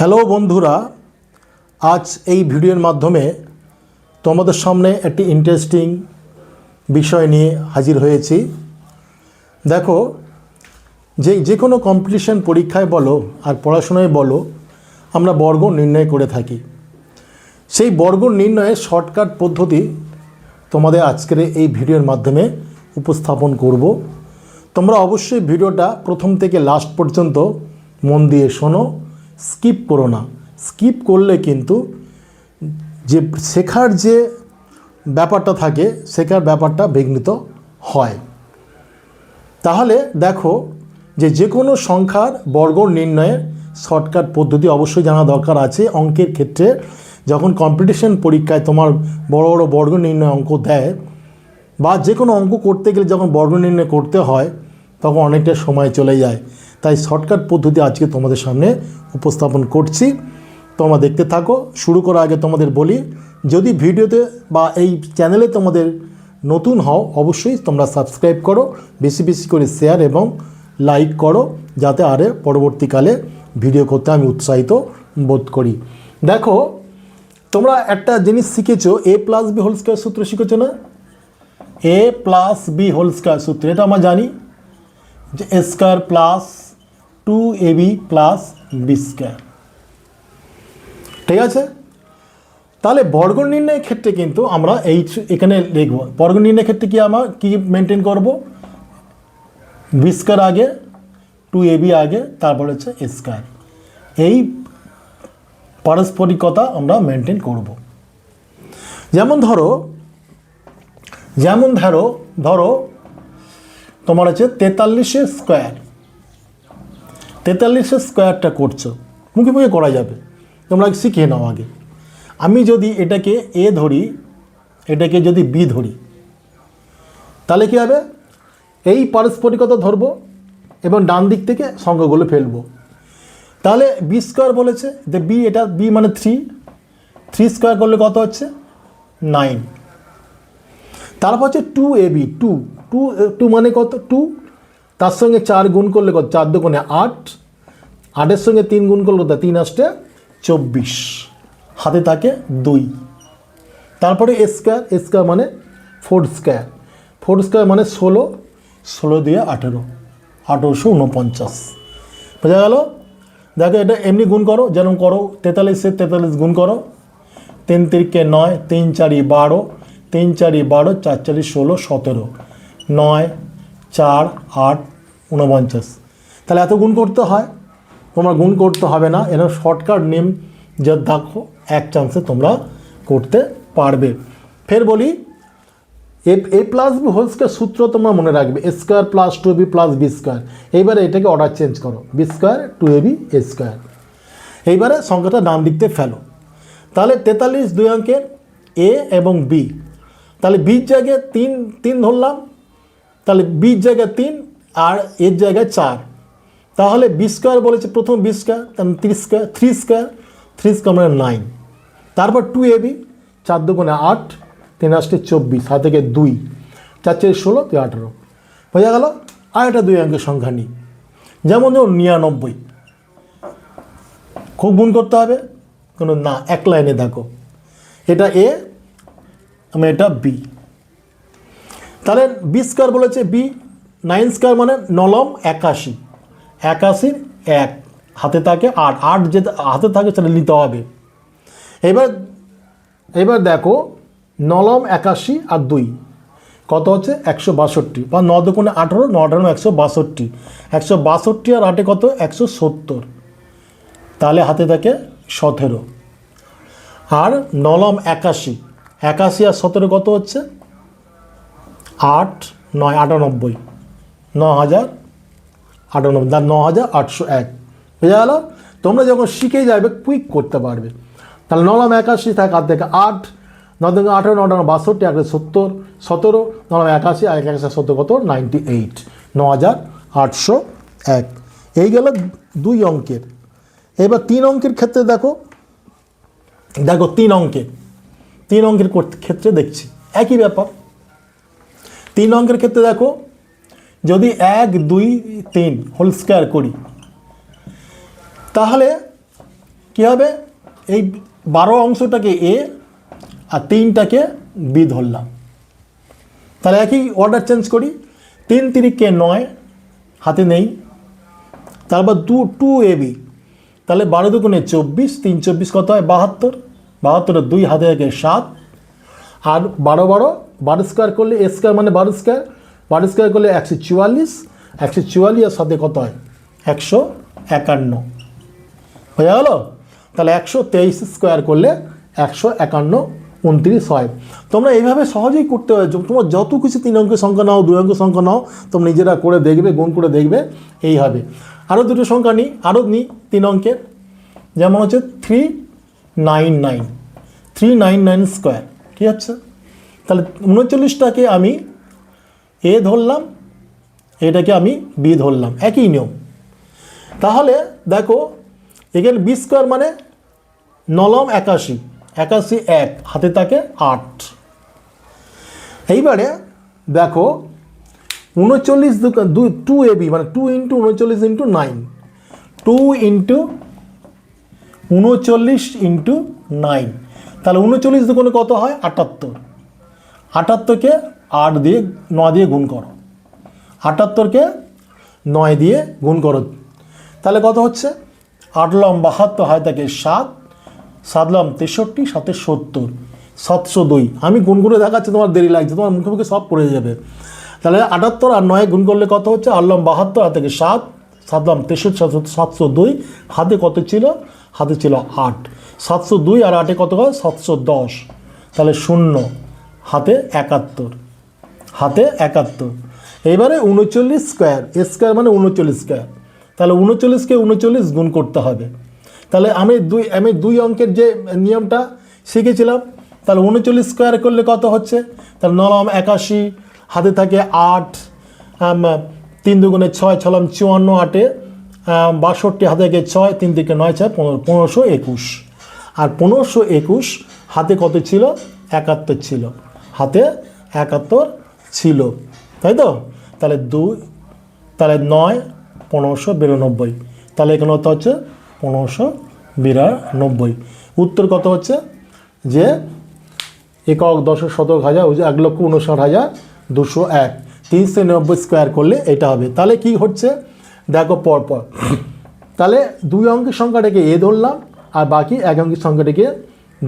Hello বন্ধুরা, আজ এই ভিডিওর মাধ্যমে তোমাদের সামনে একটি ইন্টারেস্টিং বিষয় নিয়ে হাজির হয়েছি। দেখো, যে কোনো কম্পিটিশন পরীক্ষায় বলো আর পড়াশোনায় বলো, আমরা বর্গ নির্ণয় করে থাকি। সেই বর্গ নির্ণয়ের শর্টকাট পদ্ধতি তোমাদের আজকের এই ভিডিওর মাধ্যমে উপস্থাপন করব। তোমরা অবশ্যই ভিডিওটা প্রথম থেকে লাস্ট পর্যন্ত মন দিয়ে শোনো, স্কিপ করো না। স্কিপ করলে কিন্তু যে শেখার যে ব্যাপারটা থাকে, শেখার ব্যাপারটা বিঘ্নিত হয়। তাহলে দেখো, যে কোনো সংখ্যার বর্গ নির্ণয়ের শর্টকাট পদ্ধতি অবশ্যই জানা দরকার আছে। অঙ্কের ক্ষেত্রে যখন কম্পিটিশন পরীক্ষায় তোমার বড় বড় বর্গ নির্ণয় অঙ্ক দেয়, বা যে কোনো অঙ্ক করতে গেলে যখন বর্গ নির্ণয় করতে হয়, তখন অনেকটা সময় চলে যায়। তাই শর্টকাট পদ্ধতি আজকে তোমাদের সামনে উপস্থাপন করছি। তোমরা দেখতে থাকো। শুরু করার আগে তোমাদের বলি, যদি ভিডিওতে বা এই চ্যানেলে তোমাদের নতুন হও, অবশ্যই তোমরা সাবস্ক্রাইব করো, বেশি বেশি করে শেয়ার এবং লাইক করো, যাতে আরে পরবর্তীকালে ভিডিও করতে আমি উৎসাহিত বোধ করি। দেখো, তোমরা একটা জিনিস শিখেছো, a plus B whole square সূত্র শিখেছো না? a plus B whole square সূত্র, এটা আমরা জানি যে a square plus 2ab plus B square. ঠিক আছে? তাহলে বর্গ নির্ণয়ের ক্ষেত্রে কিন্তু আমরা এখানে লিখব, বর্গ নির্ণয়ের ক্ষেত্রে কি আমরা কি মেনটেন করব? বি স্কোয়ার আগে, 2ab আগে, তারপর হচ্ছে a স্কোয়ার। এই পারস্পরিকতা আমরা মেনটেন করব। যেমন ধরো তোমার হচ্ছে 43 স্কোয়ার, 43 স্কোয়ারটা করছো, মুখে মুখে করা যাবে, তোমরা শিখে নাও আগে। আমি যদি এটাকে এ ধরি, এটাকে যদি বি ধরি, তাহলে কী হবে? এই পারস্পরিকতা ধরবো এবং ডান দিক থেকে সংখ্যাগুলো ফেলবো। তাহলে বি স্কোয়ার বলেছে যে বি, এটা বি মানে 3 স্কোয়ার করলে কত হচ্ছে? 9। তারপর হচ্ছে 2ab, 2 মানে কত? 2, তার সঙ্গে 4 গুণ করলে কত? 4 দুগুণে 8, 8-এর সঙ্গে 3 গুণ করলে কত? 3 আসতে 24, হাতে থাকে 2। তারপরে এ স্কোয়ার মানে 4 স্কোয়ার মানে 16 দিয়ে 18, 1849। বোঝা গেল? দেখো, এটা এমনি গুণ করো, যেরকম করো 43 গুণ করো, 3 তিরিকে 9, 3 4 12, 3 4 12, 4 4 16, 17, 9 4 8 49। তাহলে এত গুণ করতে হয়? তোমরা গুণ করতে হবে না, এর শর্টকাট নেম যা দেখো, এক চান্সে তোমরা করতে পারবে। ফের বলি, A plus B whole square সূত্র তোমরা মনে রাখবে, A square plus 2ab plus B square. এইবারে এটাকে অর্ডার চেঞ্জ করো, B square 2ab A square. এইবারে সংখ্যাটা ডান দিকতে ফেলো। তাহলে 43 দুই অঙ্কের এ এবং বি, তাহলে বির জায়গায় 3 ধরলাম, তাহলে বির জায়গায় 3 আর এর জায়গায় 4। তাহলে বি স্কোয়ার বলেছে, প্রথম বি স্কোয়ার, তাহলে 3 স্কোয়ার মানে 9। তারপর 2ab, 4 দুগুণে 8, 3 আসতে 24, হাত থেকে 2, 4 4 16, 18। বোঝা গেল? আর একটা দুই অঙ্কের সংখ্যা নিই, যেমন 99। খুব গুণ করতে হবে কোনো না, এক লাইনে দেখো, এটা এ এবং এটা বি। তাহলে বি স্কোয়ার বলেছে বি, 9 স্কোয়ার মানে 9 81, 81 1, হাতে থাকে 8 যে হাতে থাকে সেটা নিতে হবে। এবার দেখো, 9 81 আর 2 কত হচ্ছে? 162, বা 9 দুগুণে 18, 9 18 162, 162 আর 8 কত? 170। তাহলে হাতে থাকে 17। আর 9 81 আর 17 কত হচ্ছে? 8 9 98, 9098, তার 9801। বোঝা গেল? তোমরা যখন শিখে যাবে কুইক করতে পারবে। তাহলে 9 81 থাকে, হাত থেকে 8, 9 থেকে 18, 9 62, 1 70, 17, 9 81 আর 170 কত? 98, 9801। এই গেল 2 অঙ্কের। এবার 3 অঙ্কের ক্ষেত্রে দেখো, 3 অঙ্কের ক্ষেত্রে দেখছি একই ব্যাপার। 3 অঙ্কের ক্ষেত্রে দেখো, যদি 1 2 3 হোল স্কোয়ার করি, তাহলে কী হবে, এই 12 অংশটাকে এ আর 3টাকে বি ধরলাম। তাহলে একই অর্ডার চেঞ্জ করি, 3 তিরিকে 9 হাতে নেই, তারপর 2 AB, তাহলে 12 দুগুণে 24, 3 24 কত হয় 72, 72 2 হাতে থেকে 7, আর 12 স্কোয়ার করলে এ স্কোয়ার মানে 12 স্কোয়ার করলে 144, 144 এর সাথে কত হয় 151 হয়ে গেল। তাহলে 123 স্কোয়ার করলে 151 29 হয়। তোমরা এইভাবে সহজেই করতে হয়, তোমার যত কিছু 3 অঙ্কের সংখ্যা নাও 2 অঙ্কের সংখ্যা নাও, তোমরা নিজেরা করে দেখবে, গুণ করে দেখবে, এই হবে। আরও দুটো সংখ্যা নিই, আরও নিই 3 অঙ্কের, যেমন হচ্ছে 399 স্কোয়ার, কী হচ্ছে, তাহলে 39টাকে আমি এ ধরলাম, এটাকে আমি বি ধরলাম, একই নিয়ম। তাহলে দেখো এখানে বি স্কোয়ার মানে 9 81, 81 1 হাতে থাকে 8। এইবারে দেখো 39 2 AB মানে 2 ইন্টু 39 ইন্টু 9, 2 ইন্টু 39 ইন্টু 9, তাহলে 39 দুগুণে কত হয় 78, 78কে 8 দিয়ে 9 দিয়ে গুণ করো, 78কে 9 দিয়ে গুণ করো, তাহলে কত হচ্ছে 8 লম 72 হয় থাকে 7, 7 লম 63, 7 70, 702। আমি গুণ করে দেখাচ্ছি, তোমার দেরি লাগছে, তোমার মুখে মুখে সব পড়ে যাবে। তাহলে 78 আর 9 গুণ করলে কত হচ্ছে 8 লম 72 হাত থেকে 7, 7 লম 63, 702, হাতে কত ছিল, হাতে ছিল 8, 702 আর 8-এ কত হয় 710, তাহলে 0 হাতে 71, হাতে 71। এবারে 39 স্কোয়ার, এ স্কোয়ার মানে 39 স্কোয়ার, তাহলে 39কে 39 গুণ করতে হবে। তাহলে আমি দুই অঙ্কের যে নিয়মটা শিখেছিলাম, তাহলে 39 স্কোয়ার করলে কত হচ্ছে, তাহলে 9 81 হাতে থাকে 8, 3 দুগুণে 6, 6 লম 54, 8-এ 62 হাতে থেকে 6, 3 থেকে 9 6 1521, আর 1521 হাতে কত ছিল 71 ছিল, হাতে 71 ছিল, তাই তো। তাহলে 2, তাহলে 9 1592, তাহলে এখানে কত হচ্ছে 1592। উত্তর কত হচ্ছে যে একক দশক শতক হাজার 1,59,201, 390 স্কোয়ার করলে এটা হবে। তাহলে কি হচ্ছে দেখো পরপর, তাহলে 2 অঙ্কের সংখ্যাটাকে এ ধরলাম আর বাকি 1 অঙ্কের সংখ্যাটাকে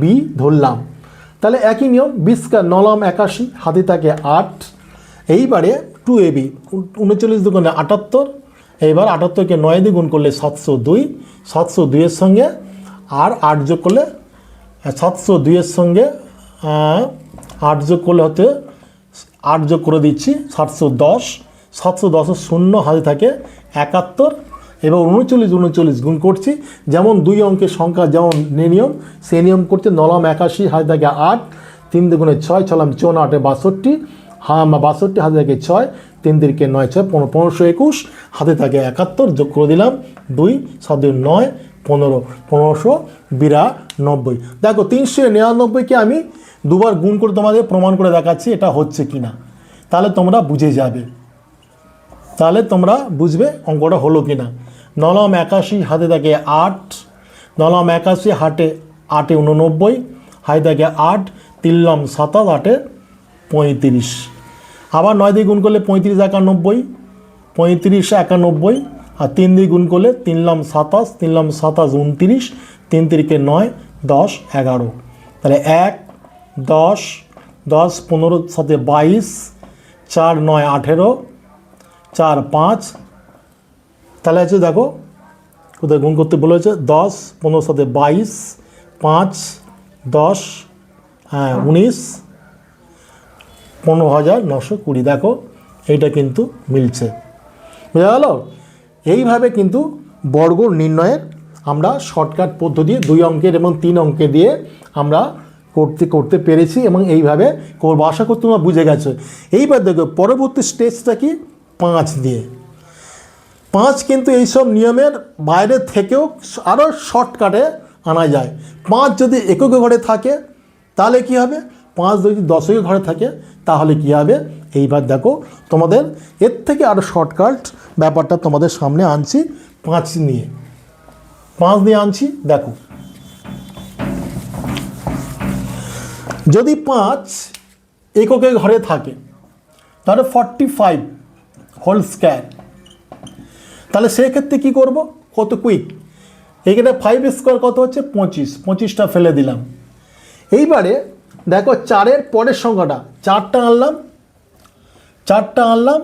বি ধরলাম। তাহলে একই নিয়ম, 20 স্কোয়ার 9 লম 81 হাতে থাকে 8, এইবারে 2 AB 39 দুগুণে 78, এইবার 78কে 9 দিয়ে গুণ করলে 702, 702 এর সঙ্গে আর 8 যোগ করলে 702 এর সঙ্গে 8 যোগ করলে হতে 8 যোগ করে দিচ্ছি 710, 710 0 হাতে থাকে 71, এবার 39 গুণ করছি, যেমন 2 অঙ্কের সংখ্যা যেমন নিয়ম সেই নিয়ম করছে। 9 লম 81 হাতে থাকে 8, 3 দুগুণে 6, 6 লম 54, 8-এ 62, 62 হাতে থাকে 6, 3 তিরিকে 9 6 1521 হাতে থাকে 71, যোগ করে দিলাম 2, 7 2 9 15, 1592। দেখো 399কে আমি দুবার গুণ করে তোমাদের প্রমাণ করে দেখাচ্ছি এটা হচ্ছে কি না, তাহলে তোমরা বুঝে যাবে, তাহলে তোমরা বুঝবে অঙ্কটা হলো কি না। 9 লম 81 হাতে থাকে 8, 9 লম 81 হাতে 8-এ 89 হাতে থাকে 8, 3 লম 27, 8-এ 35, আবার 9 দিয়ে গুণ করলে 35 91, 35 91, আর 3 দিয়ে গুণ করলে 3 লম 27, 3 লম 27 29, 3 তিরিকে 9 10 11, তাহলে 1 10 10 15 সাথে 22, 4 9 18, 4 5, তাহলে আছে দেখো কোথায় গুণ করতে বলেছে 10 15 সাথে 22, 5 10 19, 15,920। দেখো এইটা কিন্তু মিলছে, বুঝা গেল। এইভাবে কিন্তু বর্গ নির্ণয়ের আমরা শর্টকাট পদ্ধতি 2 অঙ্কের এবং 3 অঙ্কে দিয়ে আমরা করতে পেরেছি এবং এইভাবে করবো, আশা করি তোমরা বুঝে গেছো। এইবার দেখো পরবর্তী স্টেজটা কি 5 দিয়ে। 5 কিন্তু এইসব নিয়মের বাইরে থেকেও আরও শর্টকাটে আনা যায়। 5 যদি একক ঘরে থাকে তাহলে কি হবে, 5 যদি দশকে ঘরে থাকে তাহলে কি হবে, এইবার দেখো তোমাদের এর থেকে আরও শর্টকাট ব্যাপারটা তোমাদের সামনে আনছি 5 নিয়ে আনছি। দেখো যদি 5 এককের ঘরে থাকে তাহলে 45 হোল স্কয়ার। তাহলে সেক্ষেত্রে কী করব, কত কুইক, এখানে 5 স্কোয়ার কত হচ্ছে 25, 25টা ফেলে দিলাম। এইবারে দেখো 4-এর পরের সংখ্যাটা, 4টা আনলাম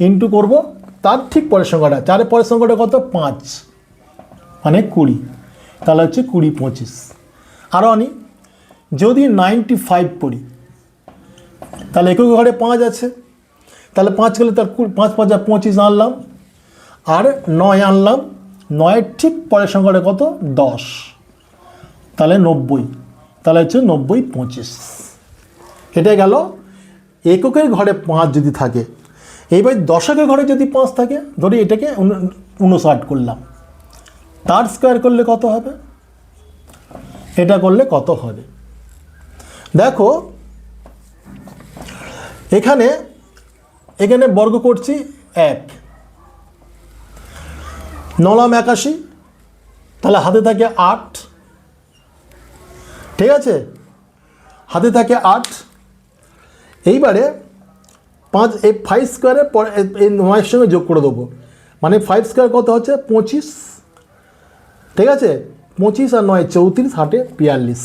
ইন্টু করব তার ঠিক পরের সংখ্যাটা, 4-এর পরের সংখ্যাটা কত 5 মানে 20, তাহলে হচ্ছে 20 25। আরও আনি, যদি 95 পড়ি তাহলে একক ঘরে 5 আছে, তাহলে 5 গেলে তার 5 5 25 আনলাম, আর 9 আনলাম, 9-এর ঠিক পরের সংখ্যাটা কত 10, তাহলে 90, তাহলে হচ্ছে 90 25। এটা গেল এককের ঘরে 5 যদি থাকে। এইবার দশকের ঘরে যদি 5 থাকে, ধরি এটাকে 59 করলাম, তার স্কোয়ার করলে কত হবে, এটা করলে কত হবে। দেখো এখানে বর্গ করছি 1, 9 81, তাহলে হাতে থাকে 8, ঠিক আছে, হাতে থাকে 8। এইবারে 5 এই 5 স্কোয়ারের পরে এই 9-এর সঙ্গে যোগ করে দেবো, মানে 5 স্কোয়ার কত হচ্ছে 25, ঠিক আছে, 25 আর 9 34, 8 42।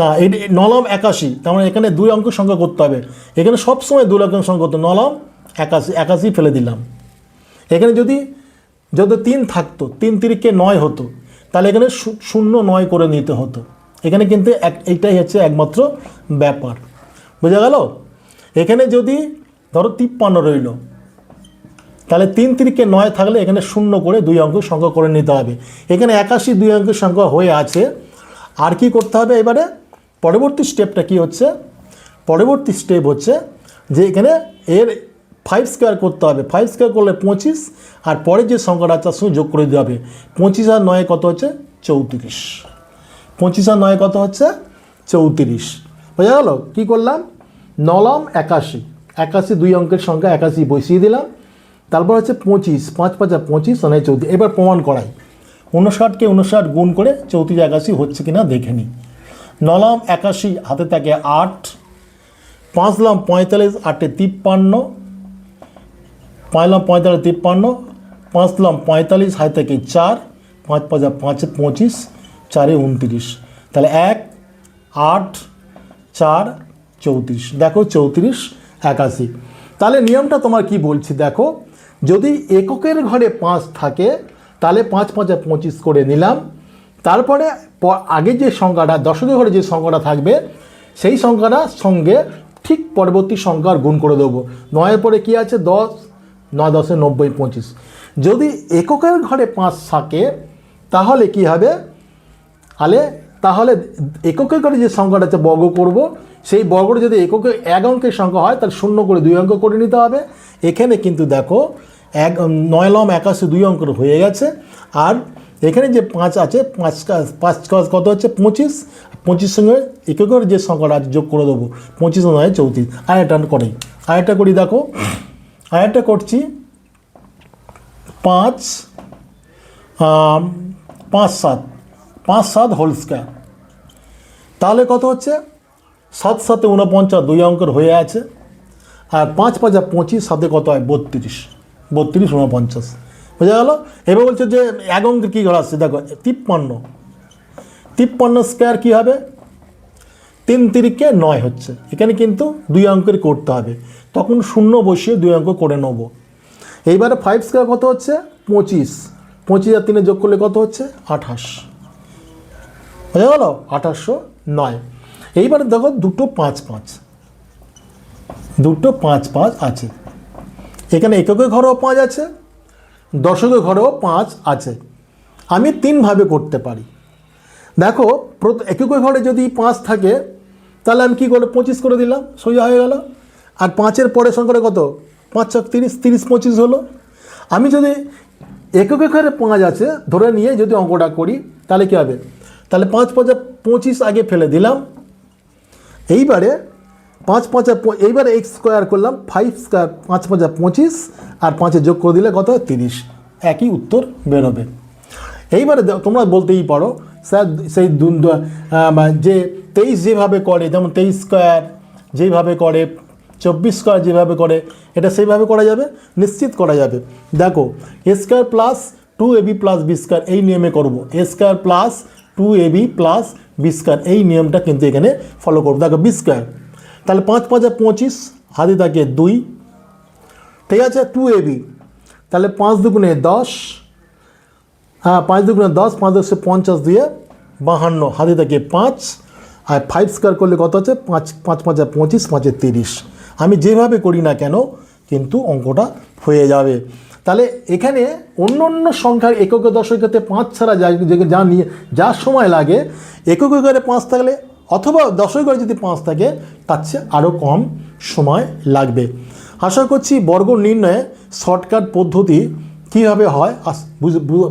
না এই 9 81, তার মানে এখানে 2 অঙ্ক সংখ্যা করতে হবে, এখানে সবসময় 2 অঙ্ক সংখ্যা করতে, 9 81, 81 ফেলে দিলাম। এখানে যদি 3 থাকতো, 3 তিরিকে 9 হতো, তাহলে এখানে 0 9 করে নিতে হতো। এখানে কিন্তু এইটাই হচ্ছে একমাত্র ব্যাপার, বোঝা গেল। এখানে যদি ধরো 53 রইল, তাহলে 3 তিরিকে 9 থাকলে এখানে 0 করে 2 অঙ্ক সংখ্যা করে নিতে হবে। এখানে 81 2 অঙ্কের সংখ্যা হয়ে আছে, আর কি করতে হবে এবারে, পরবর্তী স্টেপটা কি হচ্ছে, পরবর্তী স্টেপ হচ্ছে যে এখানে এর 5 স্কোয়ার করতে হবে। 5 স্কোয়ার করলে 25, আর পরে যে সংখ্যাটা তার সঙ্গে যোগ করে দিতে হবে। 25 আর 9 কত হচ্ছে 34, 25 আর 9 কত হচ্ছে 34, বোঝা গেল। কী করলাম, 9 81, 81 2 অঙ্কের সংখ্যা 81 বসিয়ে দিলাম, তারপর হচ্ছে 25, 5 5 25, 9 34। এবার প্রমাণ করাই, 59কে 59 গুণ করে 34 81 হচ্ছে কিনা দেখে নিই। 9 81 হাতে থাকে 8, 5 45, 8 53, 5 45 53, 5 45 হাতে থাকে 4, 5 5 5 25, 4 29, তাহলে 1 8 4 34। দেখো 34 81। তাহলে নিয়মটা তোমার কি বলছি দেখো, যদি এককের ঘরে 5 থাকে তাহলে 5 5 25 করে নিলাম, তারপরে আগে যে সংখ্যাটা দশকের ঘরে যে সংখ্যাটা থাকবে সেই সংখ্যাটার সঙ্গে ঠিক পরবর্তী সংখ্যার গুণ করে দেবো। 9-এর পরে কি আছে 10, 9 10 90 25। যদি এককের ঘরে 5 থাকে তাহলে কি হবে, তাহলে এককের ঘরে যে সংখ্যাটা আছে বর্গ করব, সেই বর্গটা যদি এককে 1 অঙ্কের সংখ্যা হয় তাহলে 0 করে 2 অঙ্ক করে নিতে হবে। এখানে কিন্তু দেখো 9 81 2 অঙ্কের হয়ে গেছে, আর এখানে যে 5 আছে 5 কত হচ্ছে 25, 25 সঙ্গে এককের যে সংখ্যাটা আছে যোগ করে দেবো, 25 9 34। আরেকটা করি দেখো, আরেকটা করছি 5 5 7 হোল স্কয়ার, তাহলে কত হচ্ছে 7 7 49 2 অঙ্কের হয়ে আছে, আর 5 5 25 সাথে কত হয় 32, 32 49, বোঝা গেল। এবার বলছে যে 1 অঙ্কের কী ঘর আসছে, দেখো 53 স্কোয়ার কী হবে, 3 তিরিকে 9 হচ্ছে, এখানে কিন্তু 2 অঙ্কের করতে হবে, তখন 0 বসিয়ে 2 অঙ্ক করে নেব। এইবারে 5 স্কোয়ার কত হচ্ছে 25, 25 আর 3 যোগ করলে কত হচ্ছে 28, বোঝা গেল 2809। এইবারে দেখো দুটো 5 5 আছে, এখানে এককের ঘরেও 5 আছে, দশকের ঘরেও 5 আছে। আমি 3 ভাবে করতে পারি। দেখো এককের ঘরে যদি 5 থাকে তাহলে আমি কী করে 25 করে দিলাম, সোজা হয়ে গেল। আর 5-এর পরের সংখ্যাটা কত 5 6 30, 30 25 হলো। আমি যদি এককের ঘরে 5 আছে ধরে নিয়ে যদি অঙ্কটা করি তাহলে কী হবে, তাহলে 5 5 25 আগে ফেলে দিলাম। এইবারে 5 5 এইবারে x স্কোয়ার করলাম, 5 স্কোয়ার 5 5 25, আর 5-এ যোগ করে দিলে কত 30, একই উত্তর বেরোবে। এইবারে তোমরা বলতেই পারো স্যার সেই যে 23 যেভাবে করে, যেমন 23 স্কোয়ার যেভাবে করে, 24 স্কোয়ার যেভাবে করে, এটা সেইভাবে করা যাবে, নিশ্চিত করা যাবে। দেখো A square plus 2ab plus B square এই নিয়মে করবো, A square plus 2ab plus B square এই নিয়মটা কিন্তু এখানে ফলো করবো। দেখো বি স্কোয়ার, তাহলে 5 5 25, হাতে থাকে 2, ঠিক আছে। 2ab, তাহলে 5 দুগুণে 10, হ্যাঁ 5 দুগুণে 10, 5 10 50, 2 52, হাতে থাকে 5, আর 5 স্কোয়ার করলে কত আছে 5 5 5 25, 5 30। আমি যেভাবে করি না কেন কিন্তু অঙ্কটা হয়ে যাবে। তাহলে এখানে অন্য অন্য সংখ্যার একক দশকেতে 5 ছাড়া যা নিয়ে যা সময় লাগে, একক ঘরে 5 থাকলে অথবা দশক ঘরে যদি 5 থাকে তার চেয়ে আরও কম সময় লাগবে। আশা করছি বর্গ নির্ণয়ে শর্টকাট পদ্ধতি কীভাবে হয়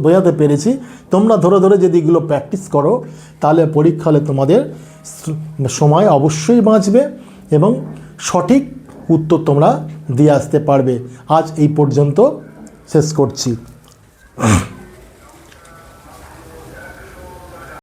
বোঝাতে পেরেছি। তোমরা ধরে ধরে যদি এগুলো প্র্যাকটিস করো তাহলে পরীক্ষা হলে তোমাদের সময় অবশ্যই বাঁচবে এবং সঠিক উত্তর তোমরা দিয়ে আসতে পারবে। আজ এই পর্যন্ত শেষ করছি।